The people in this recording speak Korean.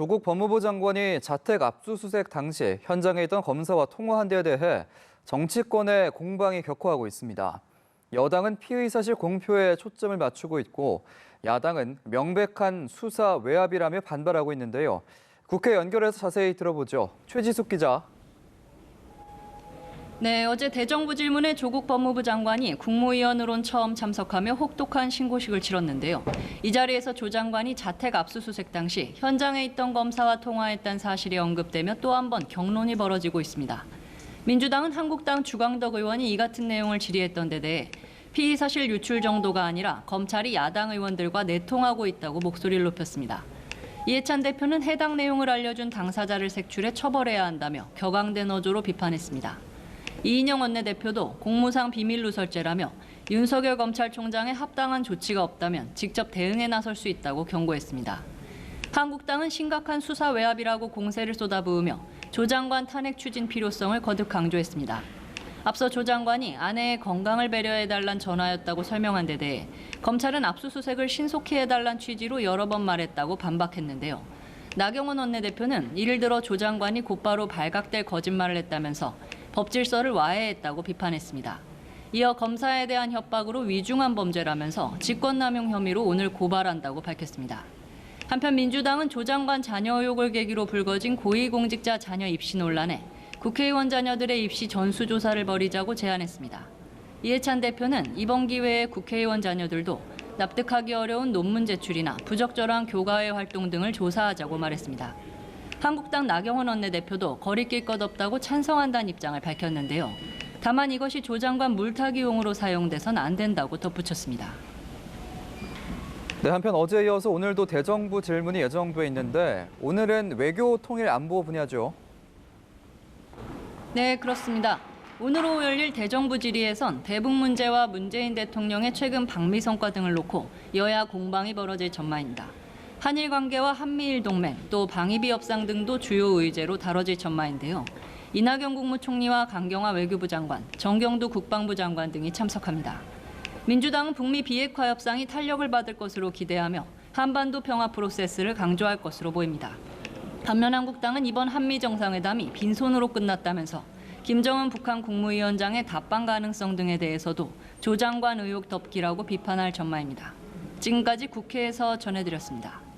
조국 법무부 장관이 자택 압수수색 당시 현장에 있던 검사와 통화한 데에 대해 정치권의 공방이 격화하고 있습니다. 여당은 피의 사실 공표에 초점을 맞추고 있고 야당은 명백한 수사 외압이라며 반발하고 있는데요. 국회 연결해서 자세히 들어보죠. 최지숙 기자. 네, 어제 대정부 질문에 조국 법무부 장관이 국무위원으론 처음 참석하며 혹독한 신고식을 치렀는데요. 이 자리에서 조 장관이 자택 압수수색 당시 현장에 있던 검사와 통화했다는 사실이 언급되며 또 한 번 격론이 벌어지고 있습니다. 민주당은 한국당 주광덕 의원이 이 같은 내용을 질의했던 데 대해 피의 사실 유출 정도가 아니라 검찰이 야당 의원들과 내통하고 있다고 목소리를 높였습니다. 이해찬 대표는 해당 내용을 알려준 당사자를 색출해 처벌해야 한다며 격앙된 어조로 비판했습니다. 이인영 원내대표도 공무상 비밀 누설죄라며 윤석열 검찰총장의 합당한 조치가 없다면 직접 대응에 나설 수 있다고 경고했습니다. 한국당은 심각한 수사 외압이라고 공세를 쏟아부으며 조 장관 탄핵 추진 필요성을 거듭 강조했습니다. 앞서 조 장관이 아내의 건강을 배려해달란 전화였다고 설명한 데 대해 검찰은 압수수색을 신속히 해달란 취지로 여러 번 말했다고 반박했는데요. 나경원 원내대표는 이를 들어 조 장관이 곧바로 발각될 거짓말을 했다면서 법질서를 와해했다고 비판했습니다. 이어 검사에 대한 협박으로 위중한 범죄라면서 직권남용 혐의로 오늘 고발한다고 밝혔습니다. 한편 민주당은 조 장관 자녀 의혹을 계기로 불거진 고위공직자 자녀 입시 논란에 국회의원 자녀들의 입시 전수조사를 벌이자고 제안했습니다. 이해찬 대표는 이번 기회에 국회의원 자녀들도 납득하기 어려운 논문 제출이나 부적절한 교과외 활동 등을 조사하자고 말했습니다. 한국당 나경원 원내대표도 거리낄 것 없다고 찬성한다는 입장을 밝혔는데요. 다만 이것이 조 장관 물타기용으로 사용돼선 안 된다고 덧붙였습니다. 네, 한편 어제에 이어서 오늘도 대정부 질문이 예정돼 있는데 오늘은 외교 통일 안보 분야죠. 네, 그렇습니다. 오늘 오후 열릴 대정부 질의에선 대북 문제와 문재인 대통령의 최근 방미 성과 등을 놓고 여야 공방이 벌어질 전망입니다. 한일 관계와 한미일 동맹, 또 방위비 협상 등도 주요 의제로 다뤄질 전망인데요. 이낙연 국무총리와 강경화 외교부 장관, 정경두 국방부 장관 등이 참석합니다. 민주당은 북미 비핵화 협상이 탄력을 받을 것으로 기대하며 한반도 평화 프로세스를 강조할 것으로 보입니다. 반면 한국당은 이번 한미 정상회담이 빈손으로 끝났다면서 김정은 북한 국무위원장의 답방 가능성 등에 대해서도 조 장관 의혹 덮기라고 비판할 전망입니다. 지금까지 국회에서 전해드렸습니다.